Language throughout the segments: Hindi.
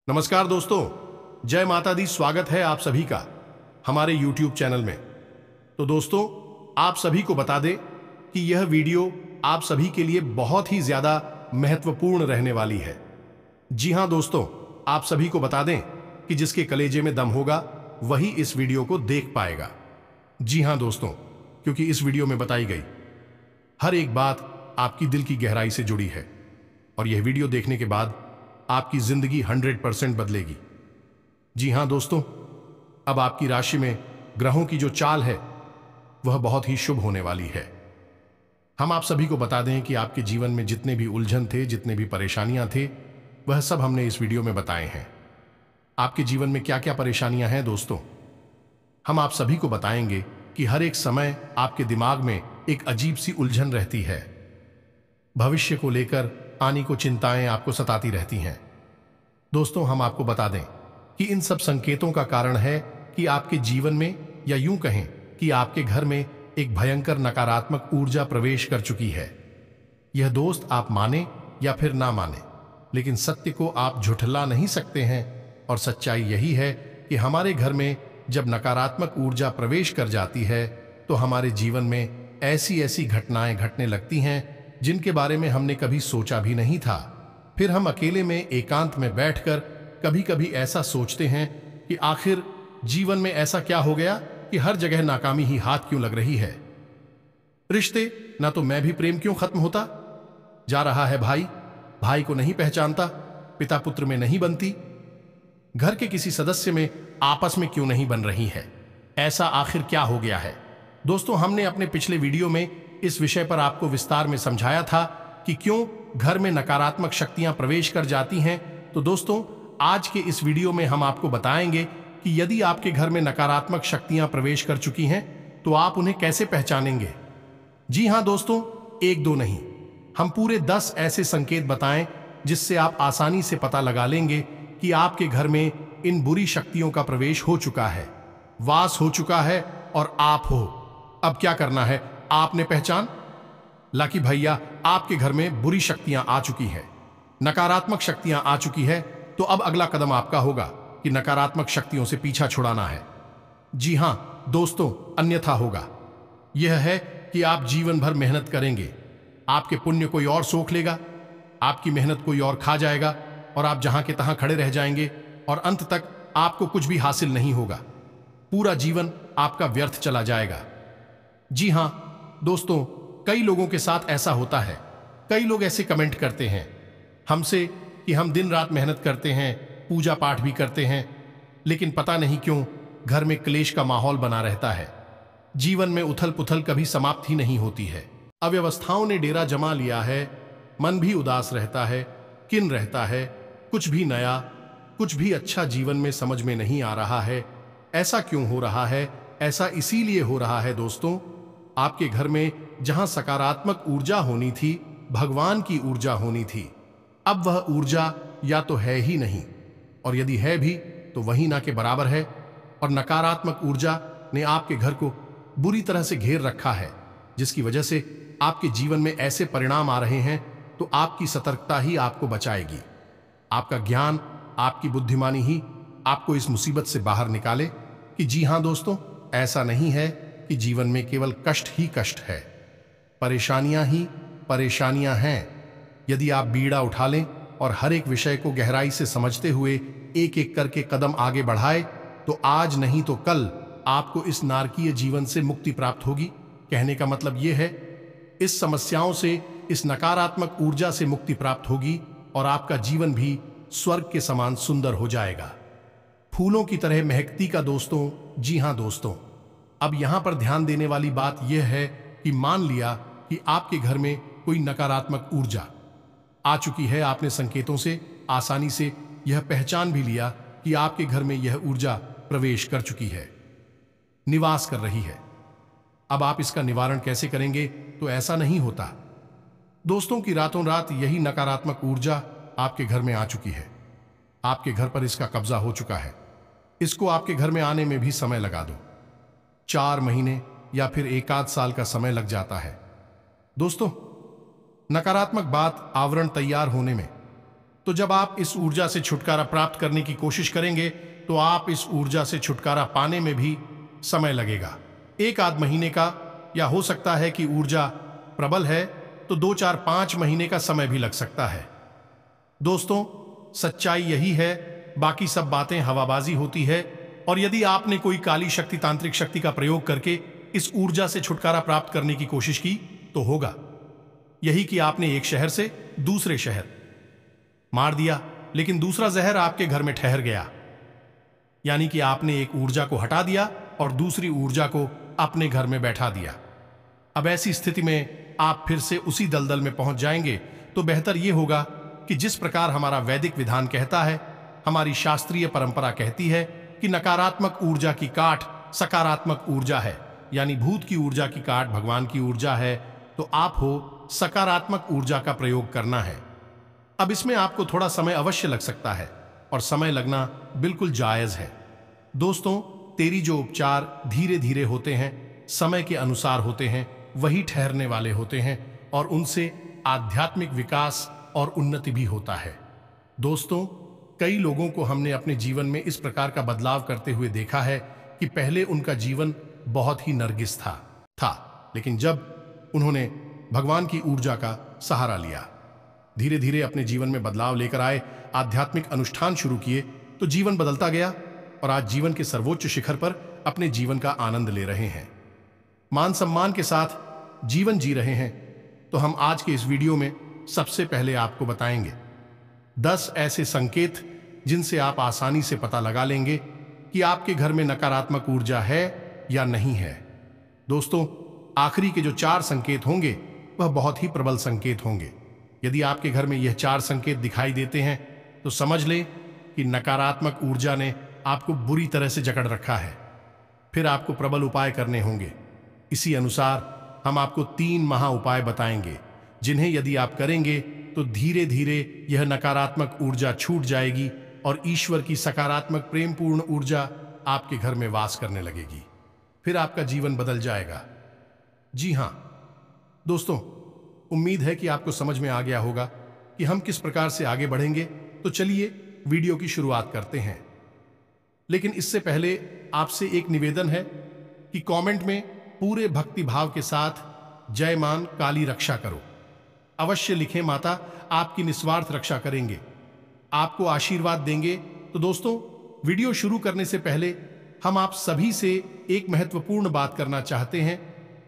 नमस्कार दोस्तों, जय माता दी। स्वागत है आप सभी का हमारे YouTube चैनल में। तो दोस्तों, आप सभी को बता दें कि यह वीडियो आप सभी के लिए बहुत ही ज्यादा महत्वपूर्ण रहने वाली है। जी हां दोस्तों, आप सभी को बता दें कि जिसके कलेजे में दम होगा वही इस वीडियो को देख पाएगा। जी हां दोस्तों, क्योंकि इस वीडियो में बताई गई हर एक बात आपकी दिल की गहराई से जुड़ी है और यह वीडियो देखने के बाद आपकी जिंदगी 100% बदलेगी। जी हां दोस्तों, अब आपकी राशि में ग्रहों की जो चाल है वह बहुत ही शुभ होने वाली है। हम आप सभी को बता दें कि आपके जीवन में जितने भी उलझन थे, जितने भी परेशानियां थे, वह सब हमने इस वीडियो में बताए हैं। आपके जीवन में क्या क्या परेशानियां हैं दोस्तों, हम आप सभी को बताएंगे कि हर एक समय आपके दिमाग में एक अजीब सी उलझन रहती है। भविष्य को लेकर आने को चिंताएं आपको सताती रहती हैं। दोस्तों, हम आपको बता दें कि इन सब संकेतों का कारण है कि आपके जीवन में, या यूं कहें कि आपके घर में एक भयंकर नकारात्मक ऊर्जा प्रवेश कर चुकी है। यह दोस्त आप माने या फिर ना माने, लेकिन सत्य को आप झुठला नहीं सकते हैं। और सच्चाई यही है कि हमारे घर में जब नकारात्मक ऊर्जा प्रवेश कर जाती है तो हमारे जीवन में ऐसी ऐसी घटनाएं घटने लगती हैं जिनके बारे में हमने कभी सोचा भी नहीं था। फिर हम अकेले में एकांत में बैठकर कभी कभी ऐसा सोचते हैं कि आखिर जीवन में ऐसा क्या हो गया कि हर जगह नाकामी ही हाथ क्यों लग रही है। रिश्ते, ना तो मैं भी प्रेम क्यों खत्म होता जा रहा है, भाई को नहीं पहचानता, पिता पुत्र में नहीं बनती, घर के किसी सदस्य में आपस में क्यों नहीं बन रही है, ऐसा आखिर क्या हो गया है। दोस्तों, हमने अपने पिछले वीडियो में इस विषय पर आपको विस्तार में समझाया था कि क्यों घर में नकारात्मक शक्तियां प्रवेश कर जाती हैं। तो दोस्तों, आज के इस वीडियो में हम आपको बताएंगे कि यदि आपके घर में नकारात्मक शक्तियां प्रवेश कर चुकी हैं तो आप उन्हें कैसे पहचानेंगे। जी हां दोस्तों, एक दो नहीं, हम पूरे 10 ऐसे संकेत बताएं जिससे आप आसानी से पता लगा लेंगे कि आपके घर में इन बुरी शक्तियों का प्रवेश हो चुका है, वास हो चुका है और आप हो। अब क्या करना है, आपने पहचान ला कि भैया आपके घर में बुरी शक्तियां आ चुकी है, नकारात्मक शक्तियां आ चुकी है। तो अब अगला कदम आपका होगा कि नकारात्मक शक्तियों से पीछा छुड़ाना है। जी हां दोस्तों, अन्यथा होगा यह है कि आप जीवन भर मेहनत करेंगे, आपके पुण्य कोई और सोख लेगा, आपकी मेहनत कोई और खा जाएगा और आप जहां के तहां खड़े रह जाएंगे और अंत तक आपको कुछ भी हासिल नहीं होगा। पूरा जीवन आपका व्यर्थ चला जाएगा। जी हां दोस्तों, कई लोगों के साथ ऐसा होता है। कई लोग ऐसे कमेंट करते हैं हमसे कि हम दिन रात मेहनत करते हैं, पूजा पाठ भी करते हैं, लेकिन पता नहीं क्यों घर में क्लेश का माहौल बना रहता है। जीवन में उथल पुथल कभी समाप्त ही नहीं होती है। अव्यवस्थाओं ने डेरा जमा लिया है, मन भी उदास रहता है, किन रहता है, कुछ भी नया, कुछ भी अच्छा जीवन में समझ में नहीं आ रहा है। ऐसा क्यों हो रहा है? ऐसा इसीलिए हो रहा है दोस्तों, आपके घर में जहां सकारात्मक ऊर्जा होनी थी, भगवान की ऊर्जा होनी थी, अब वह ऊर्जा या तो है ही नहीं, और यदि है भी तो वही ना के बराबर है। और नकारात्मक ऊर्जा ने आपके घर को बुरी तरह से घेर रखा है, जिसकी वजह से आपके जीवन में ऐसे परिणाम आ रहे हैं। तो आपकी सतर्कता ही आपको बचाएगी, आपका ज्ञान, आपकी बुद्धिमानी ही आपको इस मुसीबत से बाहर निकाले। कि जी हां दोस्तों, ऐसा नहीं है कि जीवन में केवल कष्ट ही कष्ट है, परेशानियां ही परेशानियां हैं। यदि आप बीड़ा उठा लें और हर एक विषय को गहराई से समझते हुए एक एक करके कदम आगे बढ़ाए तो आज नहीं तो कल आपको इस नारकीय जीवन से मुक्ति प्राप्त होगी। कहने का मतलब यह है, इस समस्याओं से, इस नकारात्मक ऊर्जा से मुक्ति प्राप्त होगी और आपका जीवन भी स्वर्ग के समान सुंदर हो जाएगा, फूलों की तरह महकती का दोस्तों। जी हां दोस्तों, अब यहां पर ध्यान देने वाली बात यह है कि मान लिया कि आपके घर में कोई नकारात्मक ऊर्जा आ चुकी है, आपने संकेतों से आसानी से यह पहचान भी लिया कि आपके घर में यह ऊर्जा प्रवेश कर चुकी है, निवास कर रही है। अब आप इसका निवारण कैसे करेंगे? तो ऐसा नहीं होता दोस्तों कि रातों रात यही नकारात्मक ऊर्जा आपके घर में आ चुकी है, आपके घर पर इसका कब्जा हो चुका है। इसको आपके घर में आने में भी समय लगा दो, 4 महीने या फिर 1 साल का समय लग जाता है। दोस्तों, नकारात्मक बात आवरण तैयार होने में तो जब आप इस ऊर्जा से छुटकारा प्राप्त करने की कोशिश करेंगे तो आप इस ऊर्जा से छुटकारा पाने में भी समय लगेगा। एक आध महीने का, या हो सकता है कि ऊर्जा प्रबल है तो 2-4-5 महीने का समय भी लग सकता है। दोस्तों, सच्चाई यही है, बाकी सब बातें हवाबाजी होती है। और यदि आपने कोई काली शक्ति, तांत्रिक शक्ति का प्रयोग करके इस ऊर्जा से छुटकारा प्राप्त करने की कोशिश की तो होगा यही कि आपने एक शहर से दूसरे शहर मार दिया, लेकिन दूसरा जहर आपके घर में ठहर गया। यानी कि आपने एक ऊर्जा को हटा दिया और दूसरी ऊर्जा को अपने घर में बैठा दिया। अब ऐसी स्थिति में आप फिर से उसी दलदल में पहुंच जाएंगे। तो बेहतर यह होगा कि जिस प्रकार हमारा वैदिक विधान कहता है, हमारी शास्त्रीय परंपरा कहती है कि नकारात्मक ऊर्जा की काट सकारात्मक ऊर्जा है, यानी भूत की ऊर्जा की काट भगवान की ऊर्जा है, तो आप हो सकारात्मक ऊर्जा का प्रयोग करना है। अब इसमें आपको थोड़ा समय अवश्य लग सकता है और समय लगना बिल्कुल जायज है। दोस्तों, तेरी जो उपचार धीरे धीरे होते हैं, समय के अनुसार होते हैं, वही ठहरने वाले होते हैं और उनसे आध्यात्मिक विकास और उन्नति भी होता है। दोस्तों, कई लोगों को हमने अपने जीवन में इस प्रकार का बदलाव करते हुए देखा है कि पहले उनका जीवन बहुत ही नरगिस था, लेकिन जब उन्होंने भगवान की ऊर्जा का सहारा लिया, धीरे धीरे अपने जीवन में बदलाव लेकर आए, आध्यात्मिक अनुष्ठान शुरू किए, तो जीवन बदलता गया और आज जीवन के सर्वोच्च शिखर पर अपने जीवन का आनंद ले रहे हैं, मान सम्मान के साथ जीवन जी रहे हैं। तो हम आज के इस वीडियो में सबसे पहले आपको बताएंगे 10 ऐसे संकेत जिनसे आप आसानी से पता लगा लेंगे कि आपके घर में नकारात्मक ऊर्जा है या नहीं है। दोस्तों, आखिरी के जो 4 संकेत होंगे वह बहुत ही प्रबल संकेत होंगे। यदि आपके घर में यह 4 संकेत दिखाई देते हैं तो समझ लें कि नकारात्मक ऊर्जा ने आपको बुरी तरह से जकड़ रखा है। फिर आपको प्रबल उपाय करने होंगे। इसी अनुसार हम आपको 3 महा उपाय बताएंगे, जिन्हें यदि आप करेंगे तो धीरे धीरे यह नकारात्मक ऊर्जा छूट जाएगी और ईश्वर की सकारात्मक प्रेमपूर्ण ऊर्जा आपके घर में वास करने लगेगी। फिर आपका जीवन बदल जाएगा। जी हां दोस्तों, उम्मीद है कि आपको समझ में आ गया होगा कि हम किस प्रकार से आगे बढ़ेंगे। तो चलिए वीडियो की शुरुआत करते हैं। लेकिन इससे पहले आपसे एक निवेदन है कि कमेंट में पूरे भक्ति भाव के साथ जय मान काली रक्षा करो अवश्य लिखें। माता आपकी निस्वार्थ रक्षा करेंगे, आपको आशीर्वाद देंगे। तो दोस्तों, वीडियो शुरू करने से पहले हम आप सभी से एक महत्वपूर्ण बात करना चाहते हैं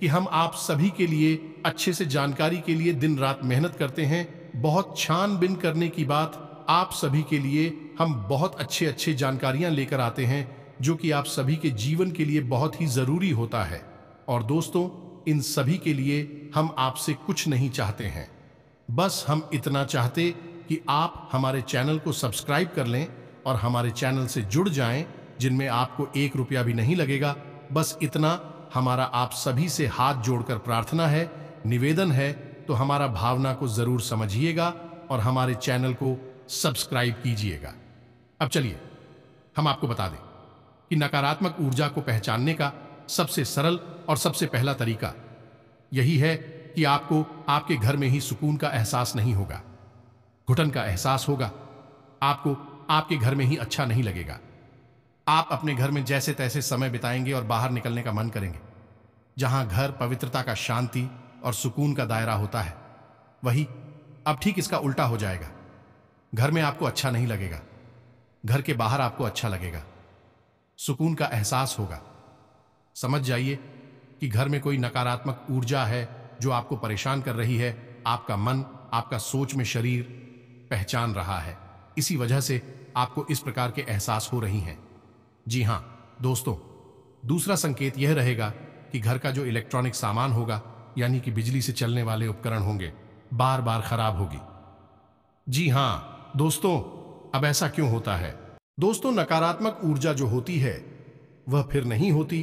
कि हम आप सभी के लिए अच्छे से जानकारी के लिए दिन रात मेहनत करते हैं। बहुत छानबीन करने की बात, आप सभी के लिए हम बहुत अच्छे जानकारियां लेकर आते हैं जो कि आप सभी के जीवन के लिए बहुत ही जरूरी होता है। और दोस्तों, इन सभी के लिए हम आपसे कुछ नहीं चाहते हैं, बस हम इतना चाहते कि आप हमारे चैनल को सब्सक्राइब कर लें और हमारे चैनल से जुड़ जाएं, जिनमें आपको 1 रुपया भी नहीं लगेगा। बस इतना हमारा आप सभी से हाथ जोड़कर प्रार्थना है, निवेदन है। तो हमारा भावना को जरूर समझिएगा और हमारे चैनल को सब्सक्राइब कीजिएगा। अब चलिए हम आपको बता दें कि नकारात्मक ऊर्जा को पहचानने का सबसे सरल और सबसे पहला तरीका यही है कि आपको आपके घर में ही सुकून का एहसास नहीं होगा, घुटन का एहसास होगा। आपको आपके घर में ही अच्छा नहीं लगेगा। आप अपने घर में जैसे तैसे समय बिताएंगे और बाहर निकलने का मन करेंगे। जहां घर पवित्रता का, शांति और सुकून का दायरा होता है, वही अब ठीक इसका उल्टा हो जाएगा। घर में आपको अच्छा नहीं लगेगा, घर के बाहर आपको अच्छा लगेगा, सुकून का एहसास होगा। समझ जाइए कि घर में कोई नकारात्मक ऊर्जा है जो आपको परेशान कर रही है। आपका मन, आपका सोच में शरीर पहचान रहा है। इसी वजह से आपको इस प्रकार के एहसास हो रही हैं। जी हां दोस्तों, दूसरा संकेत यह रहेगा कि घर का जो इलेक्ट्रॉनिक सामान होगा, यानी कि बिजली से चलने वाले उपकरण होंगे, बार बार खराब होगी। जी हां दोस्तों, अब ऐसा क्यों होता है? दोस्तों, नकारात्मक ऊर्जा जो होती है वह फिर नहीं होती,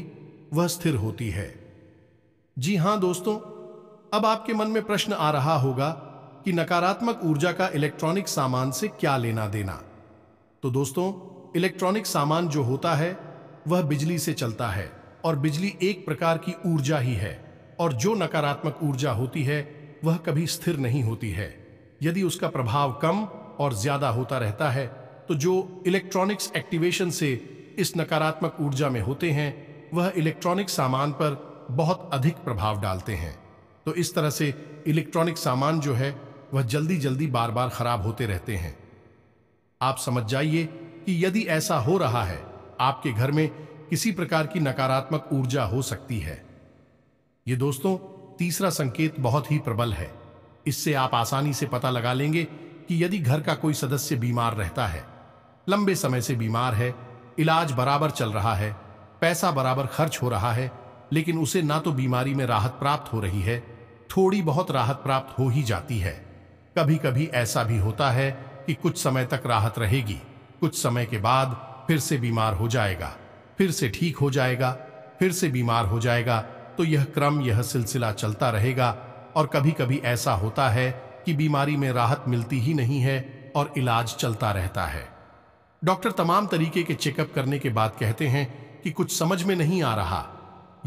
वह स्थिर होती है। जी हां दोस्तों, अब आपके मन में प्रश्न आ रहा होगा कि नकारात्मक ऊर्जा का इलेक्ट्रॉनिक सामान से क्या लेना देना। तो दोस्तों, इलेक्ट्रॉनिक सामान जो होता है वह बिजली से चलता है और बिजली एक प्रकार की ऊर्जा ही है। और जो नकारात्मक ऊर्जा होती है वह कभी स्थिर नहीं होती है। यदि उसका प्रभाव कम और ज्यादा होता रहता है, तो जो इलेक्ट्रॉनिक्स एक्टिवेशन से इस नकारात्मक ऊर्जा में होते हैं वह इलेक्ट्रॉनिक सामान पर बहुत अधिक प्रभाव डालते हैं। तो इस तरह से इलेक्ट्रॉनिक सामान जो है वह जल्दी जल्दी बार बार खराब होते रहते हैं। आप समझ जाइए कि यदि ऐसा हो रहा है, आपके घर में किसी प्रकार की नकारात्मक ऊर्जा हो सकती है। ये दोस्तों तीसरा संकेत बहुत ही प्रबल है। इससे आप आसानी से पता लगा लेंगे कि यदि घर का कोई सदस्य बीमार रहता है, लंबे समय से बीमार है, इलाज बराबर चल रहा है, पैसा बराबर खर्च हो रहा है, लेकिन उसे ना तो बीमारी में राहत प्राप्त हो रही है, थोड़ी बहुत राहत प्राप्त हो ही जाती है। कभी कभी ऐसा भी होता है कि कुछ समय तक राहत रहेगी, कुछ समय के बाद फिर से बीमार हो जाएगा, फिर से ठीक हो जाएगा, फिर से बीमार हो जाएगा। तो यह क्रम, यह सिलसिला चलता रहेगा। और कभी कभी ऐसा होता है कि बीमारी में राहत मिलती ही नहीं है और इलाज चलता रहता है। डॉक्टर तमाम तरीके के चेकअप करने के बाद कहते हैं कि कुछ समझ में नहीं आ रहा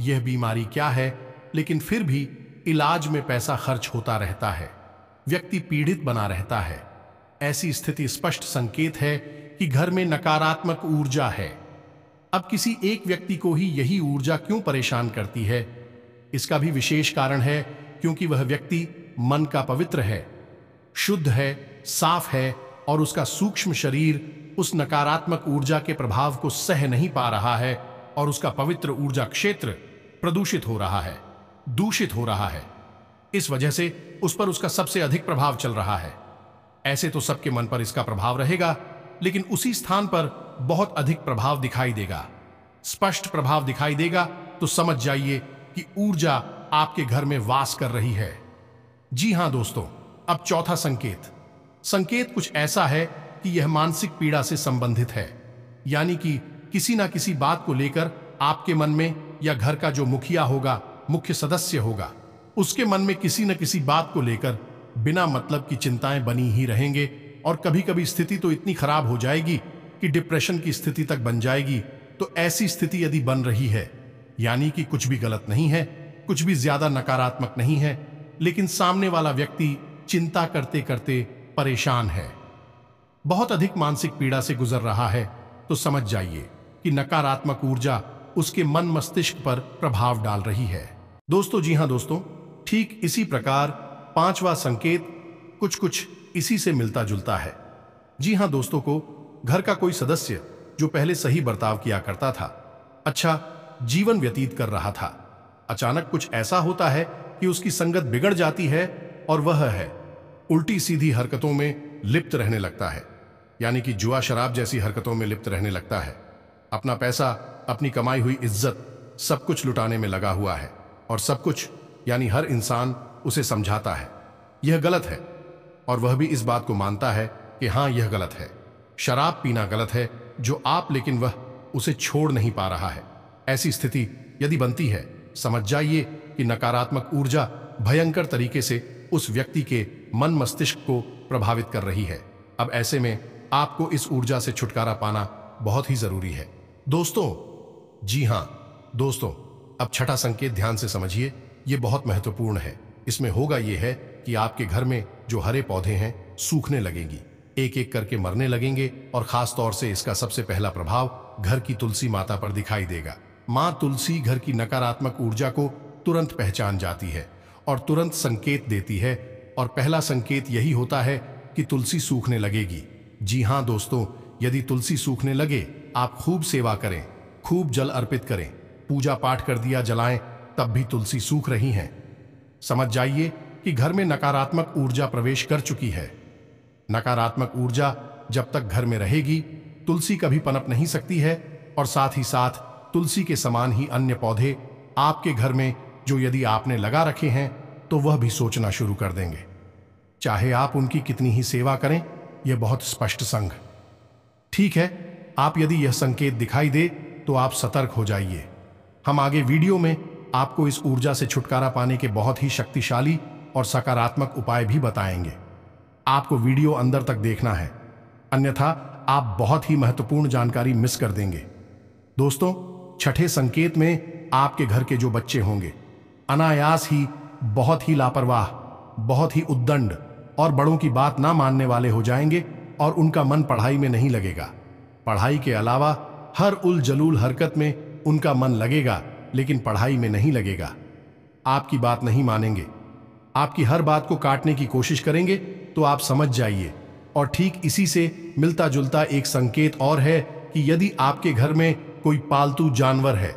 यह बीमारी क्या है, लेकिन फिर भी इलाज में पैसा खर्च होता रहता है, व्यक्ति पीड़ित बना रहता है। ऐसी स्थिति स्पष्ट संकेत है कि घर में नकारात्मक ऊर्जा है। अब किसी एक व्यक्ति को ही यही ऊर्जा क्यों परेशान करती है? इसका भी विशेष कारण है, क्योंकि वह व्यक्ति मन का पवित्र है, शुद्ध है, साफ है और उसका सूक्ष्म शरीर उस नकारात्मक ऊर्जा के प्रभाव को सह नहीं पा रहा है और उसका पवित्र ऊर्जा क्षेत्र प्रदूषित हो रहा है, दूषित हो रहा है। इस वजह से उस पर उसका सबसे अधिक प्रभाव चल रहा है। ऐसे तो सबके मन पर इसका प्रभाव रहेगा, लेकिन उसी स्थान पर बहुत अधिक प्रभाव दिखाई देगा, स्पष्ट प्रभाव दिखाई देगा। तो समझ जाइए कि ऊर्जा आपके घर में वास कर रही है। जी हां दोस्तों, अब चौथा संकेत कुछ ऐसा है कि यह मानसिक पीड़ा से संबंधित है। यानी कि किसी ना किसी बात को लेकर आपके मन में, या घर का जो मुखिया होगा, मुख्य सदस्य होगा, उसके मन में किसी न किसी बात को लेकर बिना मतलब की चिंताएं बनी ही रहेंगे। और कभी कभी स्थिति तो इतनी खराब हो जाएगी कि डिप्रेशन की स्थिति तक बन जाएगी। तो ऐसी स्थिति यदि बन रही है, यानी कि कुछ भी गलत नहीं है, कुछ भी ज्यादा नकारात्मक नहीं है, लेकिन सामने वाला व्यक्ति चिंता करते करते परेशान है, बहुत अधिक मानसिक पीड़ा से गुजर रहा है, तो समझ जाइए कि नकारात्मक ऊर्जा उसके मन मस्तिष्क पर प्रभाव डाल रही है। दोस्तों जी हां दोस्तों, ठीक इसी प्रकार पांचवा संकेत कुछ इसी से मिलता जुलता है। जी हां दोस्तों, को घर का कोई सदस्य जो पहले सही बर्ताव किया करता था, अच्छा जीवन व्यतीत कर रहा था, अचानक कुछ ऐसा होता है कि उसकी संगत बिगड़ जाती है और वह है उल्टी सीधी हरकतों में लिप्त रहने लगता है। यानी कि जुआ शराब जैसी हरकतों में लिप्त रहने लगता है। अपना पैसा, अपनी कमाई हुई इज्जत सब कुछ लुटाने में लगा हुआ है, और सब कुछ यानी हर इंसान उसे समझाता है यह गलत है, और वह भी इस बात को मानता है कि हां यह गलत है, शराब पीना गलत है जो आप, लेकिन वह उसे छोड़ नहीं पा रहा है। ऐसी स्थिति यदि बनती है, समझ जाइए कि नकारात्मक ऊर्जा भयंकर तरीके से उस व्यक्ति के मन मस्तिष्क को प्रभावित कर रही है। अब ऐसे में आपको इस ऊर्जा से छुटकारा पाना बहुत ही जरूरी है दोस्तों। जी हां दोस्तों, अब छठा संकेत ध्यान से समझिए, यह बहुत महत्वपूर्ण है। इसमें होगा यह है कि आपके घर में जो हरे पौधे हैं सूखने लगेंगी, एक एक करके मरने लगेंगे, और खास तौर से इसका सबसे पहला प्रभाव घर की तुलसी माता पर दिखाई देगा। मां तुलसी घर की नकारात्मक ऊर्जा को तुरंत पहचान जाती है और तुरंत संकेत देती है, और पहला संकेत यही होता है कि तुलसी सूखने लगेगी। जी हां दोस्तों, यदि तुलसी सूखने लगे, आप खूब सेवा करें, खूब जल अर्पित करें, पूजा पाठ कर दिया जलाएं, तब भी तुलसी सूख रही हैं, समझ जाइए कि घर में नकारात्मक ऊर्जा प्रवेश कर चुकी है। नकारात्मक ऊर्जा जब तक घर में रहेगी, तुलसी कभी पनप नहीं सकती है, और साथ ही साथ तुलसी के समान ही अन्य पौधे आपके घर में जो यदि आपने लगा रखे हैं, तो वह भी सोचना शुरू कर देंगे, चाहे आप उनकी कितनी ही सेवा करें। यह बहुत स्पष्ट संग ठीक है। आप यदि यह संकेत दिखाई दे तो आप सतर्क हो जाइए। हम आगे वीडियो में आपको इस ऊर्जा से छुटकारा पाने के बहुत ही शक्तिशाली और सकारात्मक उपाय भी बताएंगे। आपको वीडियो अंदर तक देखना है, अन्यथा आप बहुत ही महत्वपूर्ण जानकारी मिस कर देंगे। दोस्तों, छठे संकेत में आपके घर के जो बच्चे होंगे अनायास ही बहुत ही लापरवाह, बहुत ही उद्दंड और बड़ों की बात ना मानने वाले हो जाएंगे, और उनका मन पढ़ाई में नहीं लगेगा। पढ़ाई के अलावा हर उल जलूल हरकत में उनका मन लगेगा, लेकिन पढ़ाई में नहीं लगेगा। आपकी बात नहीं मानेंगे, आपकी हर बात को काटने की कोशिश करेंगे, तो आप समझ जाइए। और ठीक इसी से मिलता जुलता एक संकेत और है कि यदि आपके घर में कोई पालतू जानवर है,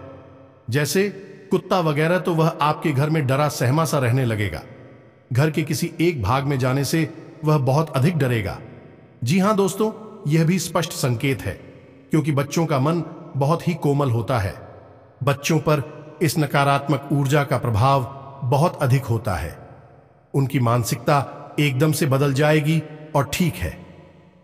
जैसे कुत्ता वगैरह, तो वह आपके घर में डरा सहमा सा रहने लगेगा। घर के किसी एक भाग में जाने से वह बहुत अधिक डरेगा। जी हां दोस्तों, यह भी स्पष्ट संकेत है, क्योंकि बच्चों का मन बहुत ही कोमल होता है। बच्चों पर इस नकारात्मक ऊर्जा का प्रभाव बहुत अधिक होता है। उनकी मानसिकता एकदम से बदल जाएगी और ठीक है।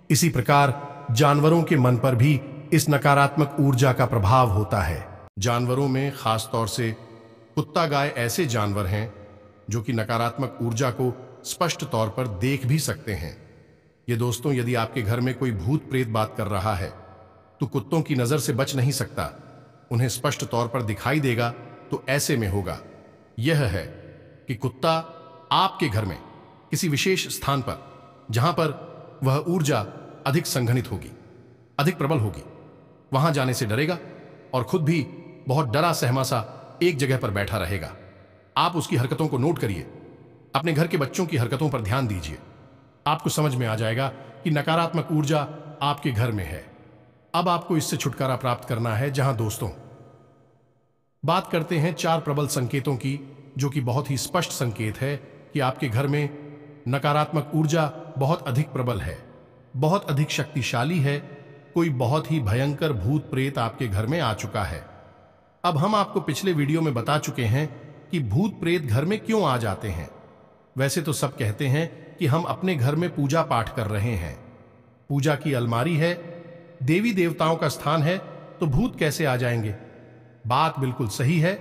इसी प्रकार जानवरों के मन पर भी इस नकारात्मक ऊर्जा का प्रभाव होता है। जानवरों में खास तौर से कुत्ता, गाय ऐसे जानवर हैं जो कि नकारात्मक ऊर्जा को स्पष्ट तौर पर देख भी सकते हैं। ये दोस्तों, यदि आपके घर में कोई भूत प्रेत बात कर रहा है तो कुत्तों की नजर से बच नहीं सकता, उन्हें स्पष्ट तौर पर दिखाई देगा। तो ऐसे में होगा यह है कि कुत्ता आपके घर में किसी विशेष स्थान पर, जहां पर वह ऊर्जा अधिक संघनित होगी, अधिक प्रबल होगी, वहां जाने से डरेगा और खुद भी बहुत डरा सहमा सा एक जगह पर बैठा रहेगा। आप उसकी हरकतों को नोट करिए, अपने घर के बच्चों की हरकतों पर ध्यान दीजिए। आपको समझ में आ जाएगा कि नकारात्मक ऊर्जा आपके घर में है। अब आपको इससे छुटकारा प्राप्त करना है। जहां दोस्तों, बात करते हैं 4 प्रबल संकेतों की, जो कि बहुत ही स्पष्ट संकेत है कि आपके घर में नकारात्मक ऊर्जा बहुत अधिक प्रबल है, बहुत अधिक शक्तिशाली है। कोई बहुत ही भयंकर भूत प्रेत आपके घर में आ चुका है। अब हम आपको पिछले वीडियो में बता चुके हैं कि भूत प्रेत घर में क्यों आ जाते हैं। वैसे तो सब कहते हैं कि हम अपने घर में पूजा पाठ कर रहे हैं, पूजा की अलमारी है, देवी देवताओं का स्थान है, तो भूत कैसे आ जाएंगे। बात बिल्कुल सही है,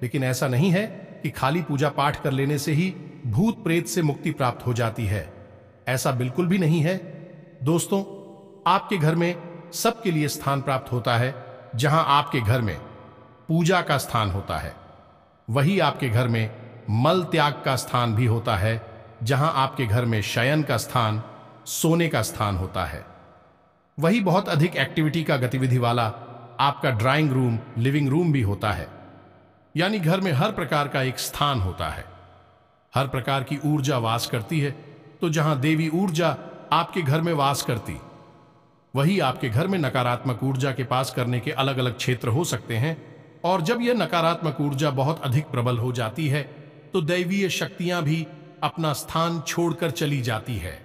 लेकिन ऐसा नहीं है कि खाली पूजा पाठ कर लेने से ही भूत प्रेत से मुक्ति प्राप्त हो जाती है। ऐसा बिल्कुल भी नहीं है दोस्तों। आपके घर में सबके लिए स्थान प्राप्त होता है। जहां आपके घर में पूजा का स्थान होता है, वही आपके घर में मल त्याग का स्थान भी होता है। जहां आपके घर में शयन का स्थान, सोने का स्थान होता है, वही बहुत अधिक एक्टिविटी का गतिविधि वाला आपका ड्राइंग रूम, लिविंग रूम भी होता है। यानी घर में हर प्रकार का एक स्थान होता है, हर प्रकार की ऊर्जा वास करती है। तो जहां देवी ऊर्जा आपके घर में वास करती, वही आपके घर में नकारात्मक ऊर्जा के पास करने के अलग अलग क्षेत्र हो सकते हैं। और जब यह नकारात्मक ऊर्जा बहुत अधिक प्रबल हो जाती है, तो दैवीय शक्तियां भी अपना स्थान छोड़कर चली जाती है।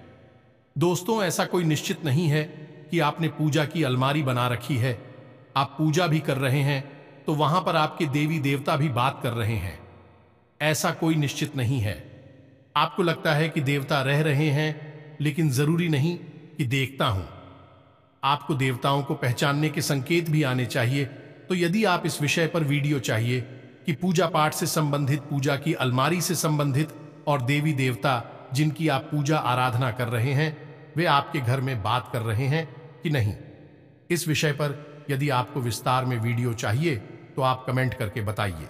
दोस्तों, ऐसा कोई निश्चित नहीं है कि आपने पूजा की अलमारी बना रखी है, आप पूजा भी कर रहे हैं, तो वहां पर आपके देवी देवता भी बात कर रहे हैं। ऐसा कोई निश्चित नहीं है। आपको लगता है कि देवता रह रहे हैं, लेकिन जरूरी नहीं कि देखता हूं। आपको देवताओं को पहचानने के संकेत भी आने चाहिए। तो यदि आप इस विषय पर वीडियो चाहिए कि पूजा पाठ से संबंधित, पूजा की अलमारी से संबंधित और देवी देवता जिनकी आप पूजा आराधना कर रहे हैं, वे आपके घर में बात कर रहे हैं कि नहीं, इस विषय पर यदि आपको विस्तार में वीडियो चाहिए तो आप कमेंट करके बताइए।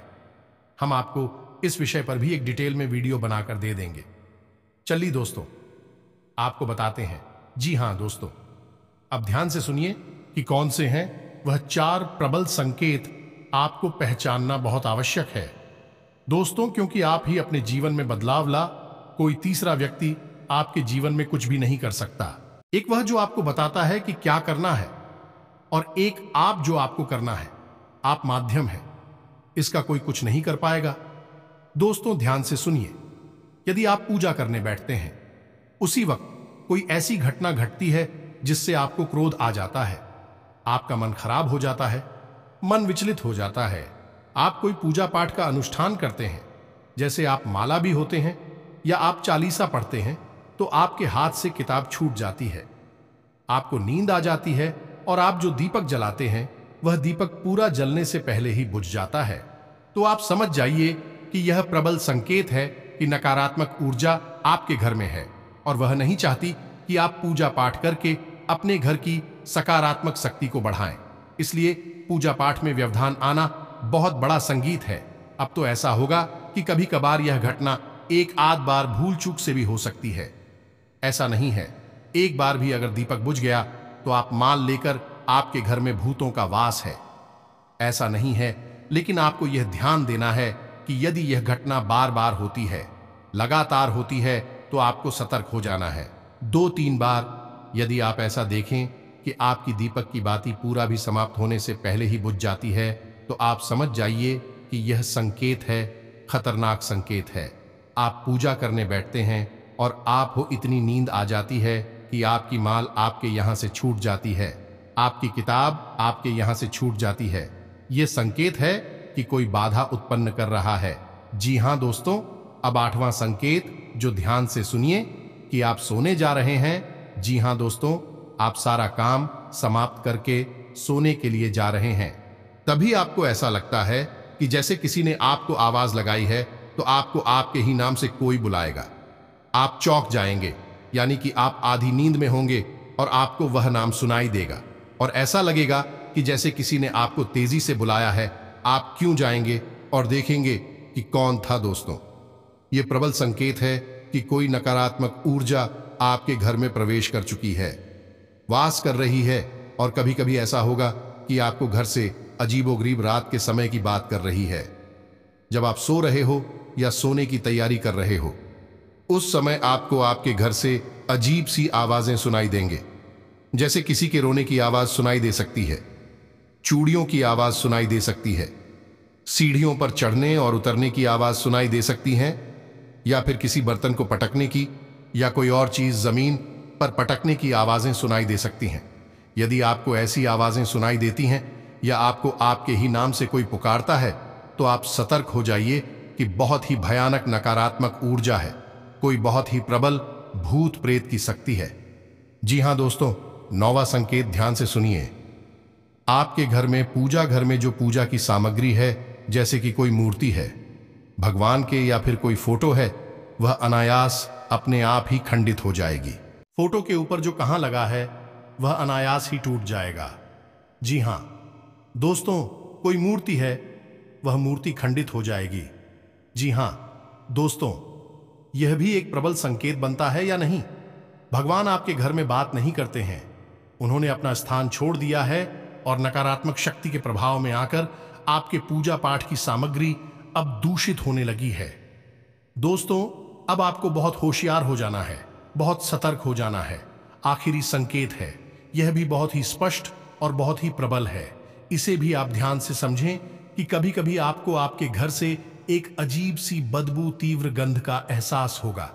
हम आपको इस विषय पर भी एक डिटेल में वीडियो बनाकर दे देंगे। चलिए दोस्तों, आपको बताते हैं। जी हां दोस्तों, अब ध्यान से सुनिए कि कौन से हैं वह 4 प्रबल संकेत आपको पहचानना बहुत आवश्यक है दोस्तों, क्योंकि आप ही अपने जीवन में बदलाव ला, कोई तीसरा व्यक्ति आपके जीवन में कुछ भी नहीं कर सकता। एक वह जो आपको बताता है कि क्या करना है, और एक आप जो आपको करना है। आप माध्यम हैं, इसका कोई कुछ नहीं कर पाएगा। दोस्तों ध्यान से सुनिए, यदि आप पूजा करने बैठते हैं, उसी वक्त कोई ऐसी घटना घटती है जिससे आपको क्रोध आ जाता है, आपका मन खराब हो जाता है, मन विचलित हो जाता है। आप कोई पूजा पाठ का अनुष्ठान करते हैं, जैसे आप माला भी होते हैं या आप चालीसा पढ़ते हैं, तो आपके हाथ से किताब छूट जाती है, आपको नींद आ जाती है, और आप जो दीपक जलाते हैं वह दीपक पूरा जलने से पहले ही बुझ जाता है। तो आप समझ जाइए कि यह प्रबल संकेत है कि नकारात्मक ऊर्जा आपके घर में है, और वह नहीं चाहती कि आप पूजा पाठ करके अपने घर की सकारात्मक शक्ति को बढ़ाएं। इसलिए पूजा पाठ में व्यवधान आना बहुत बड़ा संगीत है। अब तो ऐसा होगा कि कभी कभार यह घटना एक आध बार भूल चूक से भी हो सकती है। ऐसा नहीं है, एक बार भी अगर दीपक बुझ गया तो आप मान लेकर आपके घर में भूतों का वास है। ऐसा नहीं है, लेकिन आपको यह ध्यान देना है कि यदि यह घटना बार बार होती है, लगातार होती है, तो आपको सतर्क हो जाना है। 2-3 बार यदि आप ऐसा देखें कि आपकी दीपक की बाती पूरा भी समाप्त होने से पहले ही बुझ जाती है, तो आप समझ जाइए कि यह संकेत है, खतरनाक संकेत है। आप पूजा करने बैठते हैं और आपको इतनी नींद आ जाती है कि आपकी माल आपके यहाँ से छूट जाती है, आपकी किताब आपके यहाँ से छूट जाती है। यह संकेत है कि कोई बाधा उत्पन्न कर रहा है। जी हाँ दोस्तों, अब 8वां संकेत, जो ध्यान से सुनिए कि आप सोने जा रहे हैं। जी हाँ दोस्तों, आप सारा काम समाप्त करके सोने के लिए जा रहे हैं। तभी आपको ऐसा लगता है कि जैसे किसी ने आपको आवाज लगाई है, तो आपको आपके ही नाम से कोई बुलाएगा। आप चौंक जाएंगे, यानी कि आप आधी नींद में होंगे और आपको वह नाम सुनाई देगा और ऐसा लगेगा कि जैसे किसी ने आपको तेजी से बुलाया है। आप क्यों जाएंगे और देखेंगे कि कौन था। दोस्तों, यह प्रबल संकेत है कि कोई नकारात्मक ऊर्जा आपके घर में प्रवेश कर चुकी है, वास कर रही है। और कभी कभी ऐसा होगा कि आपको घर से अजीबोगरीब रात के समय की बात कर रही है, जब आप सो रहे हो या सोने की तैयारी कर रहे हो। उस समय आपको आपके घर से अजीब सी आवाजें सुनाई देंगे, जैसे किसी के रोने की आवाज सुनाई दे सकती है, चूड़ियों की आवाज सुनाई दे सकती है, सीढ़ियों पर चढ़ने और उतरने की आवाज सुनाई दे सकती है, या फिर किसी बर्तन को पटकने की या कोई और चीज जमीन पर पटकने की आवाजें सुनाई दे सकती हैं। यदि आपको ऐसी आवाजें सुनाई देती हैं या आपको आपके ही नाम से कोई पुकारता है, तो आप सतर्क हो जाइए कि बहुत ही भयानक नकारात्मक ऊर्जा है, कोई बहुत ही प्रबल भूत प्रेत की शक्ति है। जी हां दोस्तों, 9वां संकेत ध्यान से सुनिए। आपके घर में, पूजा घर में जो पूजा की सामग्री है, जैसे कि कोई मूर्ति है, भगवान के या फिर कोई फोटो है, वह अनायास अपने आप ही खंडित हो जाएगी। फोटो के ऊपर जो कहां लगा है वह अनायास ही टूट जाएगा। जी हां दोस्तों, कोई मूर्ति है, वह मूर्ति खंडित हो जाएगी। जी हां दोस्तों, यह भी एक प्रबल संकेत बनता है या नहीं। भगवान आपके घर में बात नहीं करते हैं, उन्होंने अपना स्थान छोड़ दिया है और नकारात्मक शक्ति के प्रभाव में आकर आपके पूजा पाठ की सामग्री अब दूषित होने लगी है। दोस्तों, अब आपको बहुत होशियार हो जाना है, बहुत सतर्क हो जाना है। आखिरी संकेत है, यह भी बहुत ही स्पष्ट और बहुत ही प्रबल है। इसे भी आप ध्यान से समझें कि कभी कभी आपको आपके घर से एक अजीब सी बदबू, तीव्र गंध का एहसास होगा।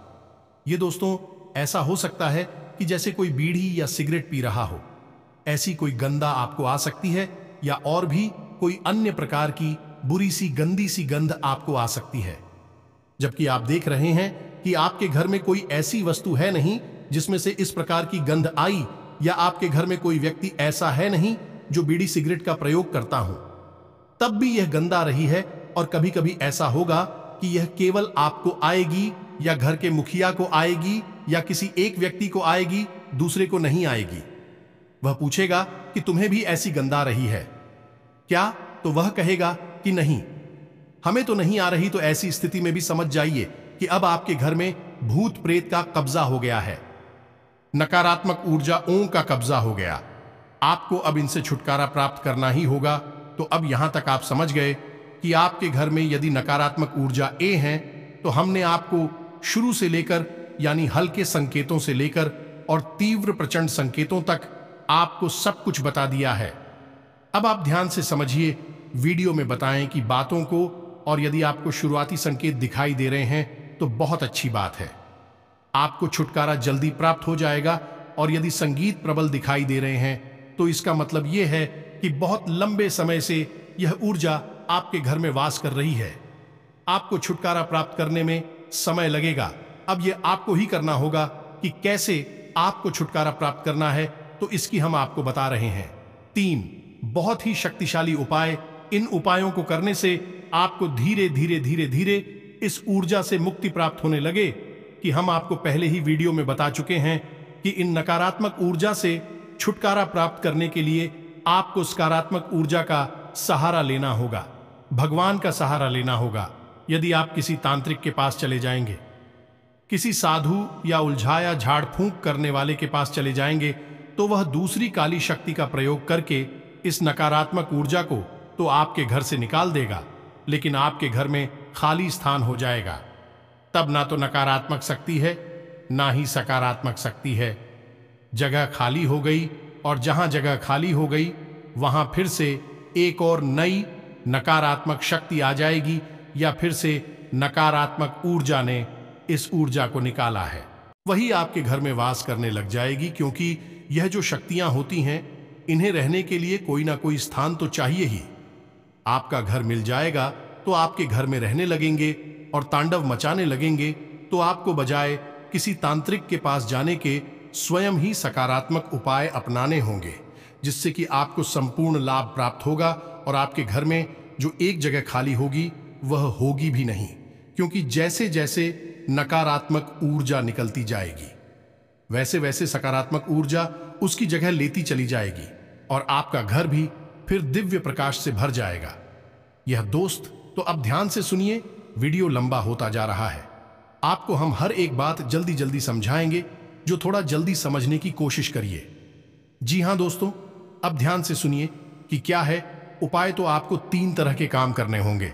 ये दोस्तों ऐसा हो सकता है कि जैसे कोई बीड़ी या सिगरेट पी रहा हो, ऐसी कोई गंदा आपको आ सकती है, या और भी कोई अन्य प्रकार की बुरी सी गंदी सी गंध आपको आ सकती है, जबकि आप देख रहे हैं कि आपके घर में कोई ऐसी वस्तु है नहीं जिसमें से इस प्रकार की गंध आई, या आपके घर में कोई व्यक्ति ऐसा है नहीं जो बीड़ी सिगरेट का प्रयोग करता हो, तब भी यह गंदा रही है। और कभी कभी ऐसा होगा कि यह केवल आपको आएगी, या घर के मुखिया को आएगी, या किसी एक व्यक्ति को आएगी, दूसरे को नहीं आएगी। वह पूछेगा कि तुम्हें भी ऐसी गंध आ रही है क्या, तो वह कहेगा कि नहीं, हमें तो नहीं आ रही। तो ऐसी स्थिति में भी समझ जाइए कि अब आपके घर में भूत प्रेत का कब्जा हो गया है, नकारात्मक ऊर्जाओं का कब्जा हो गया। आपको अब इनसे छुटकारा प्राप्त करना ही होगा। तो अब यहां तक आप समझ गए कि आपके घर में यदि नकारात्मक ऊर्जा ए है, तो हमने आपको शुरू से लेकर, यानी हल्के संकेतों से लेकर और तीव्र प्रचंड संकेतों तक आपको सब कुछ बता दिया है। अब आप ध्यान से समझिए, वीडियो में बताएं कि बातों को, और यदि आपको शुरुआती संकेत दिखाई दे रहे हैं तो बहुत अच्छी बात है, आपको छुटकारा जल्दी प्राप्त हो जाएगा। और यदि संगीत प्रबल दिखाई दे रहे हैं तो इसका मतलब यह है कि बहुत लंबे समय से यह ऊर्जा आपके घर में वास कर रही है। आपको छुटकारा प्राप्त करने में समय लगेगा। अब यह आपको ही करना होगा कि कैसे आपको छुटकारा प्राप्त करना है, तो इसकी हम आपको बता रहे हैं 3 बहुत ही शक्तिशाली उपाय। इन उपायों को करने से आपको धीरे धीरे धीरे धीरे इस ऊर्जा से मुक्ति प्राप्त होने लगे कि हम आपको पहले ही वीडियो में बता चुके हैं कि इन नकारात्मक ऊर्जा से छुटकारा प्राप्त करने के लिए आपको सकारात्मक ऊर्जा का सहारा लेना होगा, भगवान का सहारा लेना होगा। यदि आप किसी तांत्रिक के पास चले जाएंगे किसी साधु या उलझाया झाड़ फूंक करने वाले के पास चले जाएंगे तो वह दूसरी काली शक्ति का प्रयोग करके इस नकारात्मक ऊर्जा को तो आपके घर से निकाल देगा, लेकिन आपके घर में खाली स्थान हो जाएगा। तब ना तो नकारात्मक शक्ति है, ना ही सकारात्मक शक्ति है। जगह खाली हो गई, और जहां जगह खाली हो गई वहां फिर से एक और नई नकारात्मक शक्ति आ जाएगी, या फिर से नकारात्मक ऊर्जा ने इस ऊर्जा को निकाला है, वही आपके घर में वास करने लग जाएगी। क्योंकि यह जो शक्तियां होती हैं, इन्हें रहने के लिए कोई ना कोई स्थान तो चाहिए ही। आपका घर मिल जाएगा तो आपके घर में रहने लगेंगे और तांडव मचाने लगेंगे। तो आपको बजाय किसी तांत्रिक के पास जाने के स्वयं ही सकारात्मक उपाय अपनाने होंगे, जिससे कि आपको संपूर्ण लाभ प्राप्त होगा। और आपके घर में जो एक जगह खाली होगी वह होगी भी नहीं, क्योंकि जैसे जैसे नकारात्मक ऊर्जा निकलती जाएगी वैसे वैसे सकारात्मक ऊर्जा उसकी जगह लेती चली जाएगी, और आपका घर भी फिर दिव्य प्रकाश से भर जाएगा। यह दोस्त तो अब ध्यान से सुनिए, वीडियो लंबा होता जा रहा है। आपको हम हर एक बात जल्दी जल्दी समझाएंगे, जो थोड़ा जल्दी समझने की कोशिश करिए। जी हां दोस्तों, अब ध्यान से सुनिए कि क्या है उपाय। तो आपको 3 तरह के काम करने होंगे।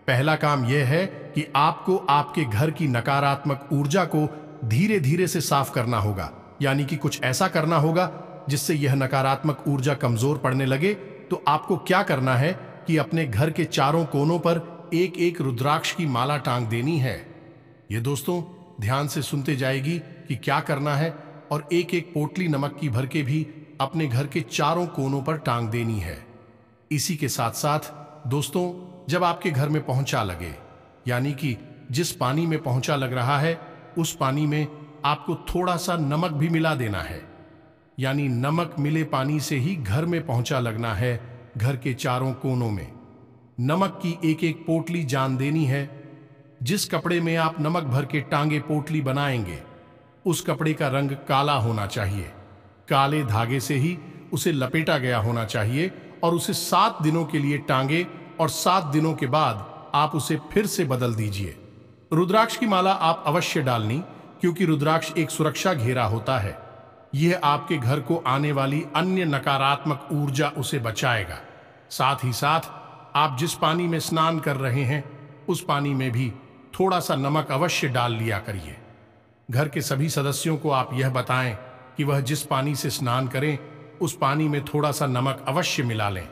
पहला काम यह है कि आपको आपके घर की नकारात्मक ऊर्जा को धीरे धीरे से साफ करना होगा, यानी कि कुछ ऐसा करना होगा जिससे यह नकारात्मक ऊर्जा कमजोर पड़ने लगे। तो आपको क्या करना है कि अपने घर के चारों कोनों पर एक एक रुद्राक्ष की माला टांग देनी है। ये दोस्तों ध्यान से सुनते जाएगी कि क्या करना है, और एक एक पोटली नमक की भर के भी अपने घर के चारों कोनों पर टांग देनी है। इसी के साथ साथ दोस्तों, जब आपके घर में पहुंचा लगे, यानी कि जिस पानी में पहुंचा लग रहा है उस पानी में आपको थोड़ा सा नमक भी मिला देना है। यानी नमक मिले पानी से ही घर में पहुंचा लगना है। घर के चारों कोनों में नमक की एक एक पोटली जान देनी है। जिस कपड़े में आप नमक भर के टांगे पोटली बनाएंगे उस कपड़े का रंग काला होना चाहिए। काले धागे से ही उसे लपेटा गया होना चाहिए, और उसे 7 दिनों के लिए टांगे, और 7 दिनों के बाद आप उसे फिर से बदल दीजिए। रुद्राक्ष की माला आप अवश्य डालनी, क्योंकि रुद्राक्ष एक सुरक्षा घेरा होता है। यह आपके घर को आने वाली अन्य नकारात्मक ऊर्जा उसे बचाएगा। साथ ही साथ आप जिस पानी में स्नान कर रहे हैं उस पानी में भी थोड़ा सा नमक अवश्य डाल लिया करिए। घर के सभी सदस्यों को आप यह बताएं कि वह जिस पानी से स्नान करें उस पानी में थोड़ा सा नमक अवश्य मिला लें।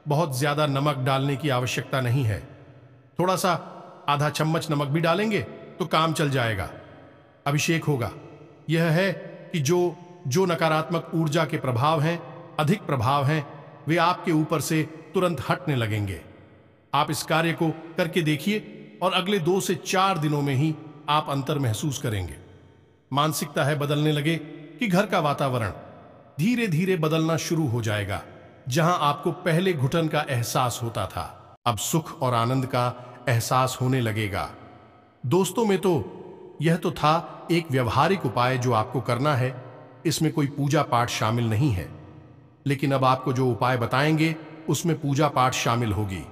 बहुत ज्यादा नमक डालने की आवश्यकता नहीं है, थोड़ा सा आधा चम्मच नमक भी डालेंगे तो काम चल जाएगा। अभिषेक होगा। यह है कि जो नकारात्मक ऊर्जा के प्रभाव हैं, अधिक प्रभाव हैं, वे आपके ऊपर से तुरंत हटने लगेंगे। आप इस कार्य को करके देखिए और अगले 2 से 4 दिनों में ही आप अंतर महसूस करेंगे। मानसिकता है बदलने लगे कि घर का वातावरण धीरे धीरे बदलना शुरू हो जाएगा। जहां आपको पहले घुटन का एहसास होता था, अब सुख और आनंद का एहसास होने लगेगा। दोस्तों में तो यह तो था एक व्यवहारिक उपाय जो आपको करना है, इसमें कोई पूजा पाठ शामिल नहीं है। लेकिन अब आपको जो उपाय बताएंगे उसमें पूजा पाठ शामिल होगी।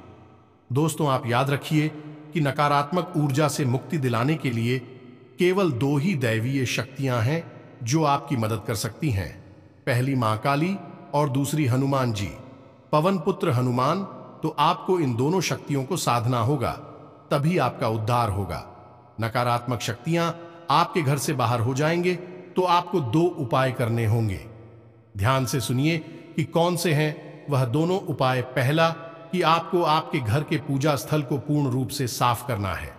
दोस्तों आप याद रखिए कि नकारात्मक ऊर्जा से मुक्ति दिलाने के लिए केवल 2 ही दैवीय शक्तियां हैं जो आपकी मदद कर सकती हैं। पहली मां काली और दूसरी हनुमान जी। पवन पुत्र हनुमान, तो आपको इन दोनों शक्तियों को साधना होगा, तभी आपका उद्धार होगा। नकारात्मक शक्तियां आपके घर से बाहर हो जाएंगे तो आपको 2 उपाय करने होंगे। ध्यान से सुनिए कि कौन से हैं वह दोनों उपाय। पहला कि आपको आपके घर के पूजा स्थल को पूर्ण रूप से साफ करना है।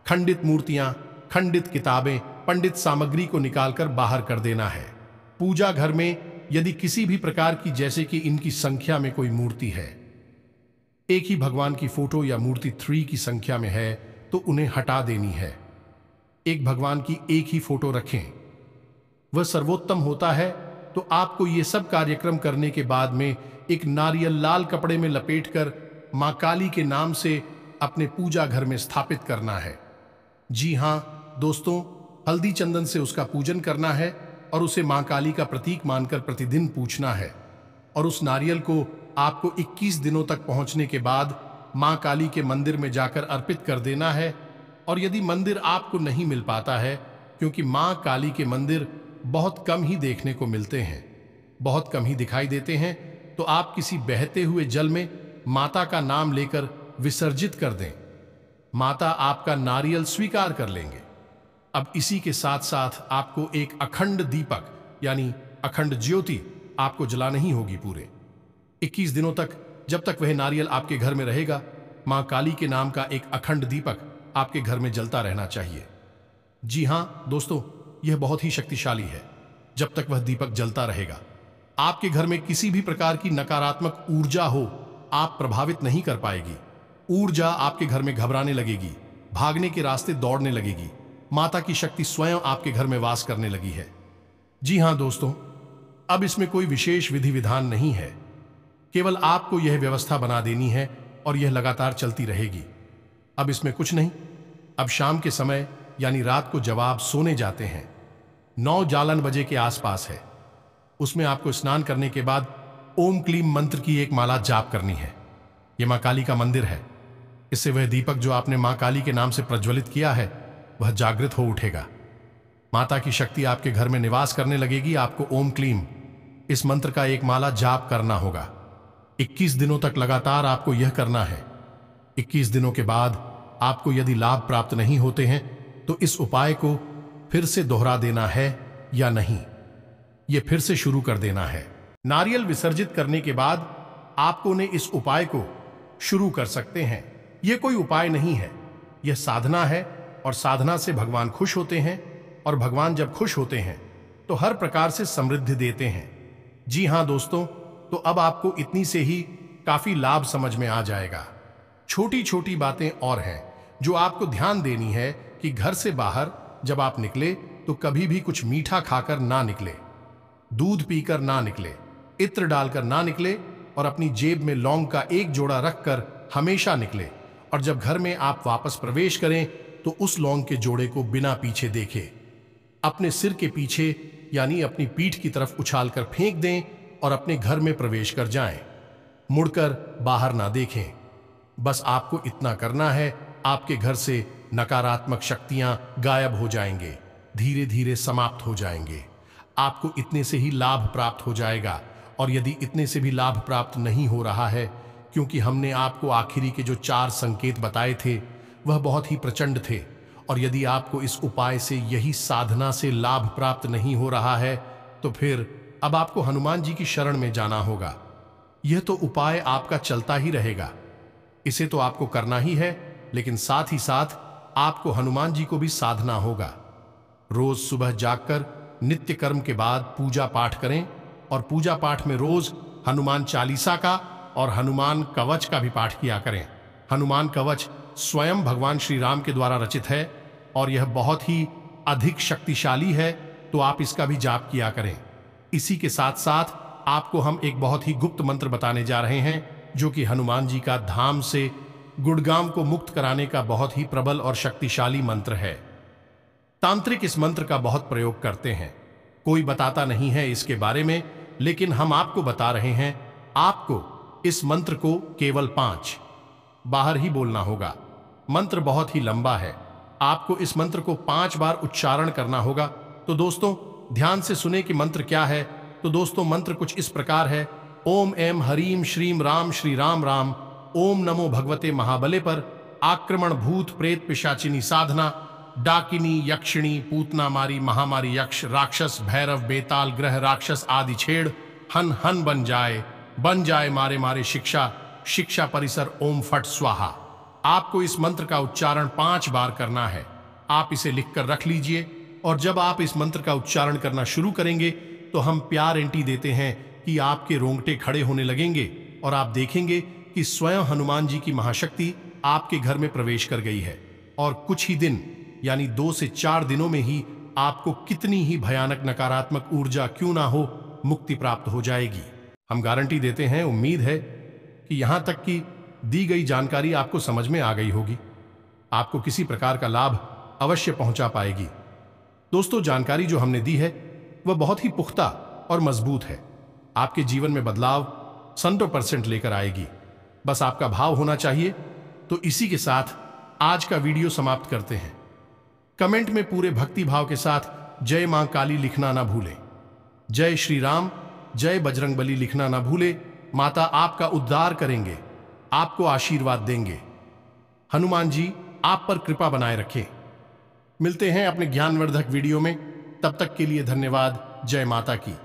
खंडित मूर्तियां, खंडित किताबें, पंडित सामग्री को निकालकर बाहर कर देना है। पूजा घर में यदि किसी भी प्रकार की, जैसे कि इनकी संख्या में कोई मूर्ति है, एक ही भगवान की फोटो या मूर्ति 3 की संख्या में है, तो उन्हें हटा देनी है। एक भगवान की एक ही फोटो रखें, वह सर्वोत्तम होता है। तो आपको ये सब कार्यक्रम करने के बाद में एक नारियल लाल कपड़े में लपेटकर मां काली के नाम से अपने पूजा घर में स्थापित करना है। जी हां दोस्तों, हल्दी चंदन से उसका पूजन करना है और उसे मां काली का प्रतीक मानकर प्रतिदिन पूछना है। और उस नारियल को आपको 21 दिनों तक पहुंचने के बाद मां काली के मंदिर में जाकर अर्पित कर देना है। और यदि मंदिर आपको नहीं मिल पाता है क्योंकि मां काली के मंदिर बहुत कम ही देखने को मिलते हैं, बहुत कम ही दिखाई देते हैं। तो आप किसी बहते हुए जल में माता का नाम लेकर विसर्जित कर दें, माता आपका नारियल स्वीकार कर लेंगे। अब इसी के साथ साथ आपको एक अखंड दीपक यानी अखंड ज्योति आपको जलाना ही होगी पूरे 21 दिनों तक। जब तक वह नारियल आपके घर में रहेगा, मां काली के नाम का एक अखंड दीपक आपके घर में जलता रहना चाहिए। जी हां दोस्तों, यह बहुत ही शक्तिशाली है। जब तक वह दीपक जलता रहेगा, आपके घर में किसी भी प्रकार की नकारात्मक ऊर्जा हो, आप प्रभावित नहीं कर पाएगी। ऊर्जा आपके घर में घबराने लगेगी, भागने के रास्ते दौड़ने लगेगी। माता की शक्ति स्वयं आपके घर में वास करने लगी है। जी हां दोस्तों, अब इसमें कोई विशेष विधि विधान नहीं है, केवल आपको यह व्यवस्था बना देनी है और यह लगातार चलती रहेगी। अब इसमें कुछ नहीं। अब शाम के समय यानी रात को जब आप सोने जाते हैं, 9 बजे के आसपास है, उसमें आपको स्नान करने के बाद ओम क्लीम मंत्र की एक माला जाप करनी है। यह मां काली का मंदिर है, इससे वह दीपक जो आपने मां काली के नाम से प्रज्वलित किया है वह जागृत हो उठेगा। माता की शक्ति आपके घर में निवास करने लगेगी। आपको ओम क्लीम इस मंत्र का एक माला जाप करना होगा। 21 दिनों तक लगातार आपको यह करना है। 21 दिनों के बाद आपको यदि लाभ प्राप्त नहीं होते हैं तो इस उपाय को फिर से दोहरा देना है या नहीं, यह फिर से शुरू कर देना है। नारियल विसर्जित करने के बाद आपको ने इस उपाय को शुरू कर सकते हैं। यह कोई उपाय नहीं है, यह साधना है और साधना से भगवान खुश होते हैं और भगवान जब खुश होते हैं तो हर प्रकार से समृद्धि देते हैं। जी हां दोस्तों, तो अब आपको इतनी से ही काफी लाभ समझ में आ जाएगा। छोटी छोटी बातें और हैं जो आपको ध्यान देनी है कि घर से बाहर जब आप निकले तो कभी भी कुछ मीठा खाकर ना निकले, दूध पीकर ना निकले, इत्र डालकर ना निकले और अपनी जेब में लौंग का एक जोड़ा रखकर हमेशा निकले। और जब घर में आप वापस प्रवेश करें तो उस लौंग के जोड़े को बिना पीछे देखे अपने सिर के पीछे यानी अपनी पीठ की तरफ उछालकर फेंक दें और अपने घर में प्रवेश कर जाएं। मुड़कर बाहर ना देखें। बस आपको इतना करना है, आपके घर से नकारात्मक शक्तियां गायब हो जाएंगे, धीरे धीरे समाप्त हो जाएंगे। आपको इतने से ही लाभ प्राप्त हो जाएगा। और यदि इतने से भी लाभ प्राप्त नहीं हो रहा है, क्योंकि हमने आपको आखिरी के जो 4 संकेत बताए थे वह बहुत ही प्रचंड थे, और यदि आपको इस उपाय से यही साधना से लाभ प्राप्त नहीं हो रहा है तो फिर अब आपको हनुमान जी की शरण में जाना होगा। यह तो उपाय आपका चलता ही रहेगा, इसे तो आपको करना ही है, लेकिन साथ ही साथ आपको हनुमान जी को भी साधना होगा। रोज सुबह जागकर नित्य कर्म के बाद पूजा पाठ करें और पूजा पाठ में रोज हनुमान चालीसा का और हनुमान कवच का भी पाठ किया करें। हनुमान कवच स्वयं भगवान श्री राम के द्वारा रचित है और यह बहुत ही अधिक शक्तिशाली है, तो आप इसका भी जाप किया करें। इसी के साथ साथ आपको हम एक बहुत ही गुप्त मंत्र बताने जा रहे हैं जो कि हनुमान जी का धाम से गुड़गांव को मुक्त कराने का बहुत ही प्रबल और शक्तिशाली मंत्र है। तांत्रिक इस मंत्र का बहुत प्रयोग करते हैं, कोई बताता नहीं है इसके बारे में, लेकिन हम आपको बता रहे हैं। आपको इस मंत्र को केवल 5 बार ही बोलना होगा। मंत्र बहुत ही लंबा है, आपको इस मंत्र को 5 बार उच्चारण करना होगा। तो दोस्तों ध्यान से सुने कि मंत्र क्या है। तो दोस्तों मंत्र कुछ इस प्रकार है। ओम ऐं ह्रीं श्रीं राम श्री राम राम। ओम नमो भगवते महाबले पर। आक्रमण भूत प्रेत पिशाचिनी साधना, डाकिनी यक्षिणी पूतना मारी महामारी यक्ष राक्षस भैरव बेताल ग्रह राक्षस आदि छेड़ हन हन बन जाए मारे मारे शिक्षा शिक्षा परिसर ओम फट स्वाहा। आपको इस मंत्र का उच्चारण 5 बार करना है। आप इसे लिखकर रख लीजिए और जब आप इस मंत्र का उच्चारण करना शुरू करेंगे तो हम प्यारेंटी देते हैं कि आपके रोंगटे खड़े होने लगेंगे और आप देखेंगे कि स्वयं हनुमान जी की महाशक्ति आपके घर में प्रवेश कर गई है। और कुछ ही दिन यानी 2 से 4 दिनों में ही आपको कितनी ही भयानक नकारात्मक ऊर्जा क्यों ना हो, मुक्ति प्राप्त हो जाएगी। हम गारंटी देते हैं। उम्मीद है कि यहां तक की दी गई जानकारी आपको समझ में आ गई होगी, आपको किसी प्रकार का लाभ अवश्य पहुंचा पाएगी। दोस्तों जानकारी जो हमने दी है वह बहुत ही पुख्ता और मजबूत है, आपके जीवन में बदलाव 100% लेकर आएगी। बस आपका भाव होना चाहिए। तो इसी के साथ आज का वीडियो समाप्त करते हैं। कमेंट में पूरे भक्ति भाव के साथ जय मां काली लिखना ना भूलें। जय श्री राम, जय बजरंगबली लिखना ना भूले। माता आपका उद्धार करेंगे, आपको आशीर्वाद देंगे। हनुमान जी आप पर कृपा बनाए रखें। मिलते हैं अपने ज्ञानवर्धक वीडियो में, तब तक के लिए धन्यवाद। जय माता की।